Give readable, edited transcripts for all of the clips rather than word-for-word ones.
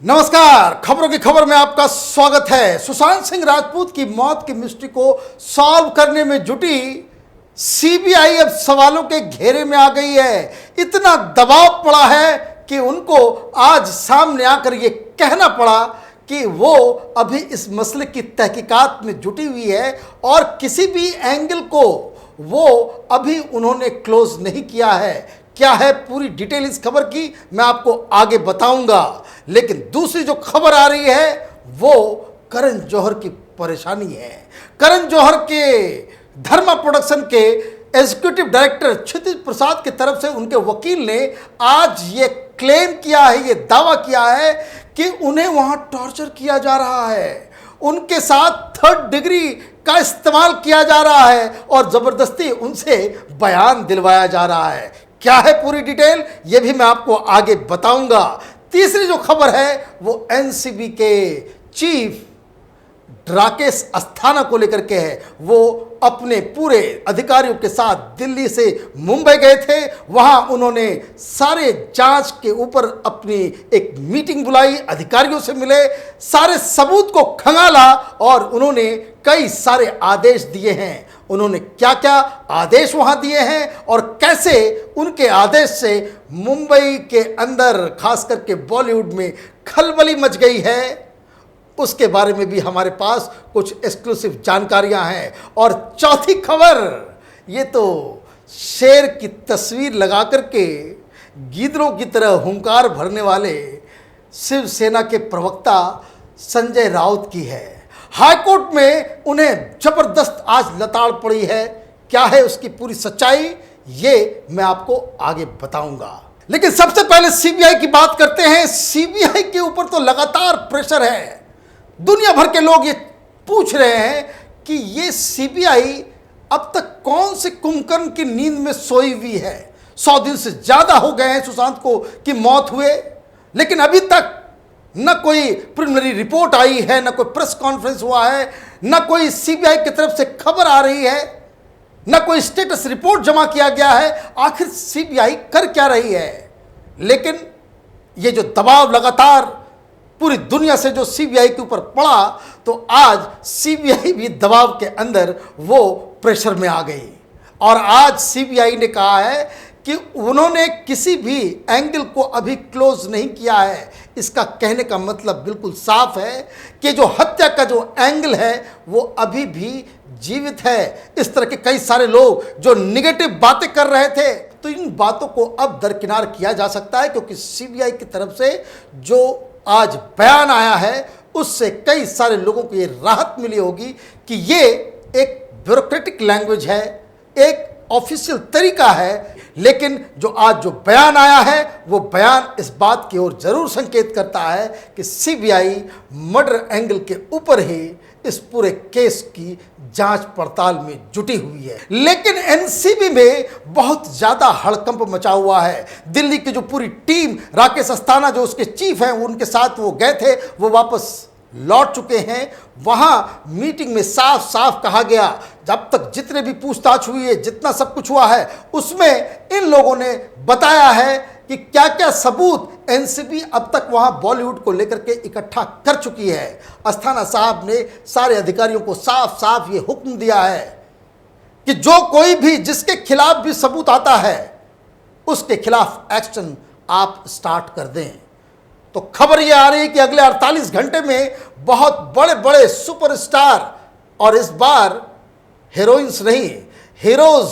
नमस्कार, खबरों की खबर में आपका स्वागत है। सुशांत सिंह राजपूत की मौत की मिस्ट्री को सॉल्व करने में जुटी सीबीआई अब सवालों के घेरे में आ गई है। इतना दबाव पड़ा है कि उनको आज सामने आकर ये कहना पड़ा कि वो अभी इस मसले की तहकीकात में जुटी हुई है और किसी भी एंगल को वो अभी उन्होंने क्लोज नहीं किया है। क्या है पूरी डिटेल इस खबर की मैं आपको आगे बताऊंगा, लेकिन दूसरी जो खबर आ रही है वो करण जौहर की परेशानी है। करण जौहर के धर्मा प्रोडक्शन के एग्जीक्यूटिव डायरेक्टर क्षितिज प्रसाद की तरफ से उनके वकील ने आज ये क्लेम किया है, ये दावा किया है कि उन्हें वहां टॉर्चर किया जा रहा है, उनके साथ थर्ड डिग्री का इस्तेमाल किया जा रहा है और जबरदस्ती उनसे बयान दिलवाया जा रहा है। क्या है पूरी डिटेल ये भी मैं आपको आगे बताऊंगा। तीसरी जो खबर है वो एनसीबी के चीफ राकेश अस्थाना को लेकर के है। वो अपने पूरे अधिकारियों के साथ दिल्ली से मुंबई गए थे। वहां उन्होंने सारे जांच के ऊपर अपनी एक मीटिंग बुलाई, अधिकारियों से मिले, सारे सबूत को खंगाला और उन्होंने कई सारे आदेश दिए हैं। उन्होंने क्या क्या आदेश वहां दिए हैं और कैसे उनके आदेश से मुंबई के अंदर खास करके बॉलीवुड में खलबली मच गई है, उसके बारे में भी हमारे पास कुछ एक्सक्लूसिव जानकारियां हैं। और चौथी खबर, ये तो शेर की तस्वीर लगा करके गीदड़ों की तरह हुंकार भरने वाले शिवसेना के प्रवक्ता संजय राउत की है। हाईकोर्ट में उन्हें जबरदस्त आज लताड़ पड़ी है। क्या है उसकी पूरी सच्चाई ये मैं आपको आगे बताऊंगा, लेकिन सबसे पहले सीबीआई की बात करते हैं। सीबीआई के ऊपर तो लगातार प्रेशर है। दुनिया भर के लोग ये पूछ रहे हैं कि ये सीबीआई अब तक कौन से कुंभकर्ण की नींद में सोई हुई है। 100 दिन से ज्यादा हो गए हैं सुशांत को की मौत हुए, लेकिन अभी तक न कोई प्रिलिमिनरी रिपोर्ट आई है, न कोई प्रेस कॉन्फ्रेंस हुआ है, न कोई सीबीआई की तरफ से खबर आ रही है, न कोई स्टेटस रिपोर्ट जमा किया गया है। आखिर सीबीआई कर क्या रही है? लेकिन ये जो दबाव लगातार पूरी दुनिया से जो सीबीआई के ऊपर पड़ा, तो आज सीबीआई भी दबाव के अंदर वो प्रेशर में आ गई और आज सीबीआई ने कहा है कि उन्होंने किसी भी एंगल को अभी क्लोज नहीं किया है। इसका कहने का मतलब बिल्कुल साफ है कि जो हत्या का जो एंगल है वो अभी भी जीवित है। इस तरह के कई सारे लोग जो निगेटिव बातें कर रहे थे, तो इन बातों को अब दरकिनार किया जा सकता है, क्योंकि सीबीआई की तरफ से जो आज बयान आया है उससे कई सारे लोगों को ये राहत मिली होगी कि ये एक ब्यूरोक्रेटिक लैंग्वेज है, एक ऑफिशियल तरीका है। लेकिन जो आज जो बयान आया है वो बयान इस बात की ओर जरूर संकेत करता है कि सीबीआई मर्डर एंगल के ऊपर ही इस पूरे केस की जांच पड़ताल में जुटी हुई है। लेकिन एनसीबी में बहुत ज्यादा हड़कंप मचा हुआ है। दिल्ली की जो पूरी टीम, राकेश अस्थाना जो उसके चीफ हैं, उनके साथ वो गए थे, वो वापस लौट चुके हैं। वहां मीटिंग में साफ साफ कहा गया, जब तक जितने भी पूछताछ हुई है, जितना सब कुछ हुआ है, उसमें इन लोगों ने बताया है कि क्या क्या सबूत एनसीबी अब तक वहां बॉलीवुड को लेकर के इकट्ठा कर चुकी है। अस्थाना साहब ने सारे अधिकारियों को साफ साफ ये हुक्म दिया है कि जो कोई भी जिसके खिलाफ भी सबूत आता है उसके खिलाफ एक्शन आप स्टार्ट कर दें। तो खबर ये आ रही है कि अगले 48 घंटे में बहुत बड़े बड़े सुपरस्टार, और इस बार हीरोइंस नहीं हीरोज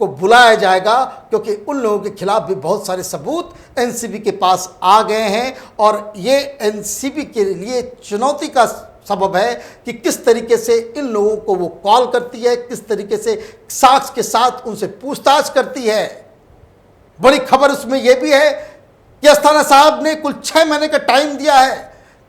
को बुलाया जाएगा, क्योंकि उन लोगों के खिलाफ भी बहुत सारे सबूत एनसीबी के पास आ गए हैं। और ये एनसीबी के लिए चुनौती का सबब है कि किस तरीके से इन लोगों को वो कॉल करती है, किस तरीके से साक्ष्य के साथ उनसे पूछताछ करती है। बड़ी खबर उसमें यह भी है कि अस्थाना साहब ने कुल 6 महीने का टाइम दिया है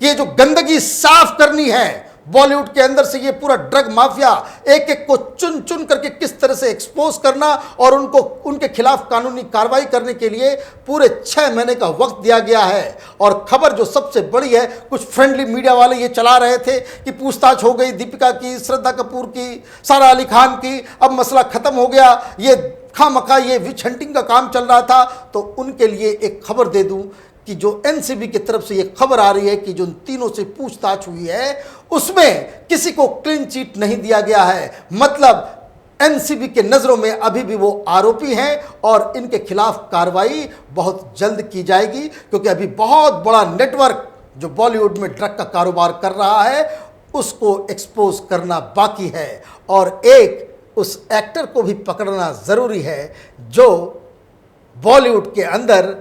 कि ये जो गंदगी साफ करनी है बॉलीवुड के अंदर से, ये पूरा ड्रग माफिया एक एक को चुन चुन करके किस तरह से एक्सपोज करना और उनको उनके खिलाफ कानूनी कार्रवाई करने के लिए पूरे 6 महीने का वक्त दिया गया है। और खबर जो सबसे बड़ी है, कुछ फ्रेंडली मीडिया वाले ये चला रहे थे कि पूछताछ हो गई दीपिका की, श्रद्धा कपूर की, सारा अली खान की, अब मसला खत्म हो गया, ये खामखा ये विच हंटिंग का काम चल रहा था। तो उनके लिए एक खबर दे दूं कि जो एनसीबी की तरफ से ये खबर आ रही है कि जो उन तीनों से पूछताछ हुई है उसमें किसी को क्लीन चिट नहीं दिया गया है। मतलब एनसीबी के नज़रों में अभी भी वो आरोपी हैं और इनके खिलाफ कार्रवाई बहुत जल्द की जाएगी, क्योंकि अभी बहुत बड़ा नेटवर्क जो बॉलीवुड में ड्रग का कारोबार कर रहा है उसको एक्सपोज करना बाकी है। और एक उस एक्टर को भी पकड़ना ज़रूरी है जो बॉलीवुड के अंदर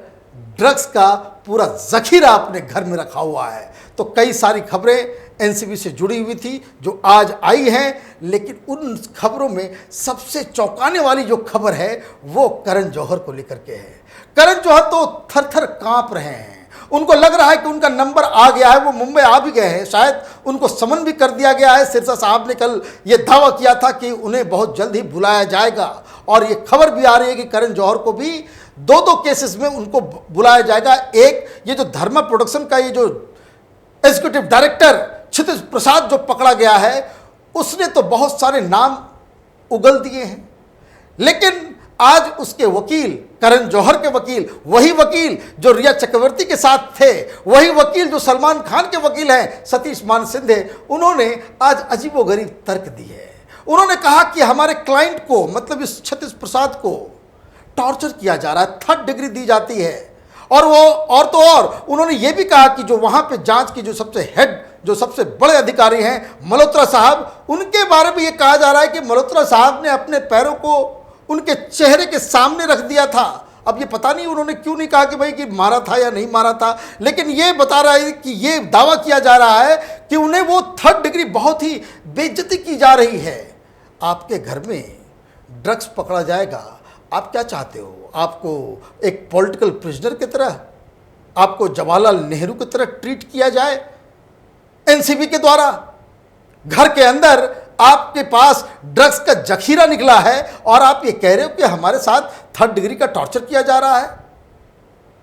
ड्रग्स का पूरा ज़खीरा अपने घर में रखा हुआ है। तो कई सारी खबरें एनसीबी से जुड़ी हुई थी जो आज आई हैं, लेकिन उन खबरों में सबसे चौंकाने वाली जो खबर है वो करण जौहर को लेकर के है। करण जौहर तो थर थर कांप रहे हैं। उनको लग रहा है कि उनका नंबर आ गया है, वो मुंबई आ भी गए हैं, शायद उनको समन भी कर दिया गया है। सिरसा साहब ने कल ये दावा किया था कि उन्हें बहुत जल्द ही बुलाया जाएगा, और ये खबर भी आ रही है कि करण जौहर को भी दो केसेस में उनको बुलाया जाएगा। एक ये जो धर्मा प्रोडक्शन का ये जो एग्जीक्यूटिव डायरेक्टर क्षितिज प्रसाद जो पकड़ा गया है उसने तो बहुत सारे नाम उगल दिए हैं, लेकिन आज उसके वकील करण जौहर के वकील, वही वकील जो रिया चक्रवर्ती के साथ थे, वही वकील जो सलमान खान के वकील हैं सतीश मान सिंधे, उन्होंने आज अजीबोगरीब तर्क दी है। उन्होंने कहा कि हमारे क्लाइंट को, मतलब इस क्षितिज प्रसाद को टॉर्चर किया जा रहा है, 3rd डिग्री दी जाती है। और वो और तो और उन्होंने ये भी कहा कि जो वहाँ पे जांच की जो सबसे हेड, जो सबसे बड़े अधिकारी हैं मल्होत्रा साहब, उनके बारे में ये कहा जा रहा है कि मल्होत्रा साहब ने अपने पैरों को उनके चेहरे के सामने रख दिया था। अब ये पता नहीं उन्होंने क्यों नहीं कहा कि भाई कि मारा था या नहीं मारा था, लेकिन ये बता रहा है कि ये दावा किया जा रहा है कि उन्हें वो 3rd डिग्री बहुत ही बेइज्जती की जा रही है। आपके घर में ड्रग्स पकड़ा जाएगा, आप क्या चाहते हो? आपको एक पॉलिटिकल प्रिजनर की तरह, आपको जवाहरलाल नेहरू की तरह ट्रीट किया जाए एनसीबी के द्वारा? घर के अंदर आपके पास ड्रग्स का जखीरा निकला है और आप ये कह रहे हो कि हमारे साथ 3rd डिग्री का टॉर्चर किया जा रहा है।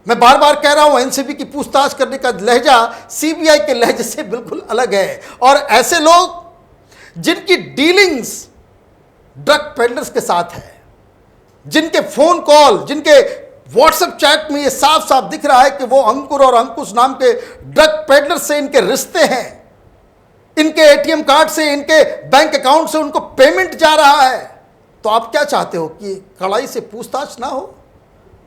मैं बार बार कह रहा हूं एनसीबी की पूछताछ करने का लहजा सीबीआई के लहजे से बिल्कुल अलग है। और ऐसे लोग जिनकी डीलिंग्स ड्रग पेडलर्स के साथ है, जिनके फोन कॉल, जिनके व्हाट्सएप चैट में ये साफ साफ दिख रहा है कि वो अंकुर और अंकुश नाम के ड्रग पेडलर से इनके रिश्ते हैं, इनके एटीएम कार्ड से, इनके बैंक अकाउंट से उनको पेमेंट जा रहा है, तो आप क्या चाहते हो कि कड़ाई से पूछताछ ना हो?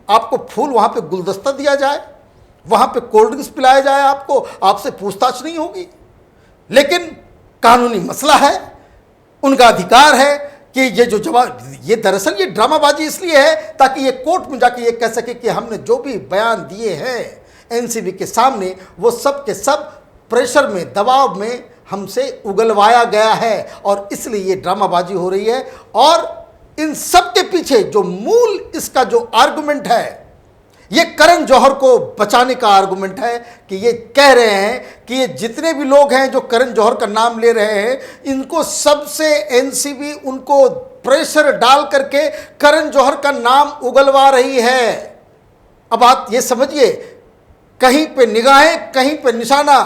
आपको फूल वहां पे गुलदस्ता दिया जाए, वहां पे कोल्ड ड्रिंक्स पिलाया जाए, आपको आपसे पूछताछ नहीं होगी? लेकिन कानूनी मसला है, उनका अधिकार है कि ये जो जवाब, ये दरअसल ये ड्रामाबाजी इसलिए है ताकि ये कोर्ट में जाके ये कह सके कि हमने जो भी बयान दिए हैं एनसीबी के सामने वो सब के सब प्रेशर में, दबाव में हमसे उगलवाया गया है, और इसलिए ये ड्रामाबाजी हो रही है। और इन सब के पीछे जो मूल इसका जो आर्गुमेंट है, ये करण जौहर को बचाने का आर्गुमेंट है कि ये कह रहे हैं कि ये जितने भी लोग हैं जो करण जौहर का नाम ले रहे हैं, इनको सबसे एनसीबी उनको प्रेशर डाल करके करण जौहर का नाम उगलवा रही है। अब आप ये समझिए, कहीं पे निगाहें, कहीं पे निशाना।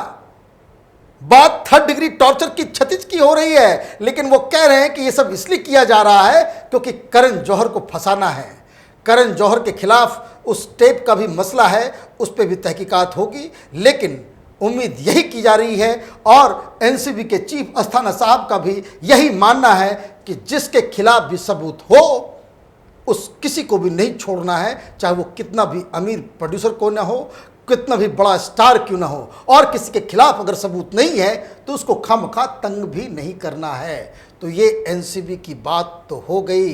बात 3rd डिग्री टॉर्चर की क्षतिज की हो रही है, लेकिन वो कह रहे हैं कि ये सब इसलिए किया जा रहा है क्योंकि करण जौहर को फंसाना है। करण जौहर के खिलाफ उस टेप का भी मसला है, उस पर भी तहकीकात होगी, लेकिन उम्मीद यही की जा रही है और एनसीबी के चीफ अस्थाना साहब का भी यही मानना है कि जिसके खिलाफ भी सबूत हो उस किसी को भी नहीं छोड़ना है, चाहे वो कितना भी अमीर प्रोड्यूसर को ना हो, कितना भी बड़ा स्टार क्यों ना हो, और किसी के खिलाफ अगर सबूत नहीं है तो उसको खामखा तंग भी नहीं करना है। तो ये एनसीबी की बात तो हो गई,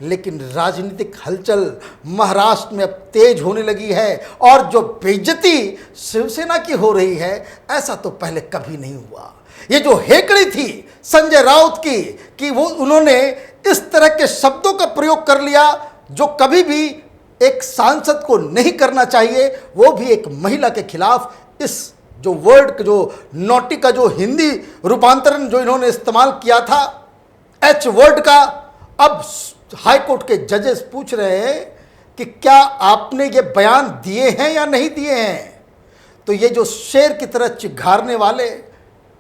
लेकिन राजनीतिक हलचल महाराष्ट्र में अब तेज होने लगी है, और जो बेइज्जती शिवसेना की हो रही है ऐसा तो पहले कभी नहीं हुआ। ये जो हेकड़ी थी संजय राउत की कि वो उन्होंने इस तरह के शब्दों का प्रयोग कर लिया जो कभी भी एक सांसद को नहीं करना चाहिए, वो भी एक महिला के खिलाफ, इस जो वर्ड, जो नोटी का जो हिंदी रूपांतरण जो इन्होंने इस्तेमाल किया था एच वर्ड का, अब हाईकोर्ट के जजेस पूछ रहे हैं कि क्या आपने ये बयान दिए हैं या नहीं दिए हैं। तो ये जो शेर की तरह चिघारने वाले,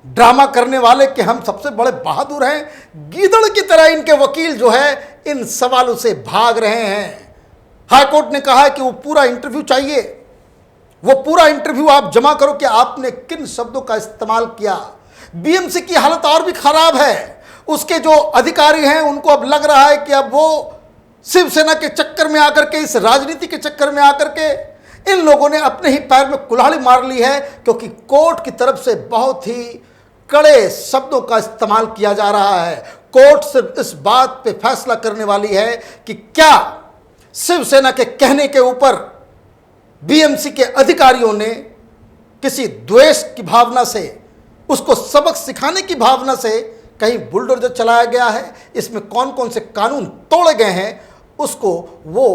ड्रामा करने वाले कि हम सबसे बड़े बहादुर हैं, गीदड़ की तरह इनके वकील जो है इन सवालों से भाग रहे हैं। हाईकोर्ट ने कहा है कि वो पूरा इंटरव्यू चाहिए, वो पूरा इंटरव्यू आप जमा करो कि आपने किन शब्दों का इस्तेमाल किया। बीएमसी की हालत और भी खराब है। उसके जो अधिकारी हैं उनको अब लग रहा है कि अब वो शिवसेना के चक्कर में आकर के, इस राजनीति के चक्कर में आकर के इन लोगों ने अपने ही पैर में कुल्हाड़ी मार ली है, क्योंकि कोर्ट की तरफ से बहुत ही कड़े शब्दों का इस्तेमाल किया जा रहा है। कोर्ट सिर्फ इस बात पे फैसला करने वाली है कि क्या शिवसेना के कहने के ऊपर बीएमसी के अधिकारियों ने किसी द्वेष की भावना से, उसको सबक सिखाने की भावना से कहीं बुलडोजर चलाया गया है, इसमें कौन कौन से कानून तोड़े गए हैं, उसको वो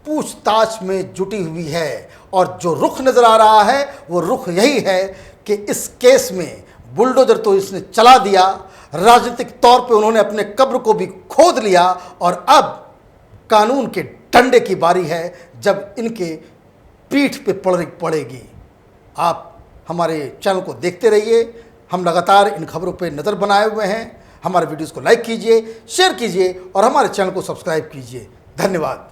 पूछताछ में जुटी हुई है। और जो रुख नजर आ रहा है वो रुख यही है कि इस केस में बुलडोजर तो इसने चला दिया, राजनीतिक तौर पे उन्होंने अपने कब्र को भी खोद लिया, और अब कानून के डंडे की बारी है जब इनके पीठ पे पड़ेगी। आप हमारे चैनल को देखते रहिए, हम लगातार इन खबरों पे नज़र बनाए हुए हैं। हमारे वीडियोस को लाइक कीजिए, शेयर कीजिए और हमारे चैनल को सब्सक्राइब कीजिए। धन्यवाद।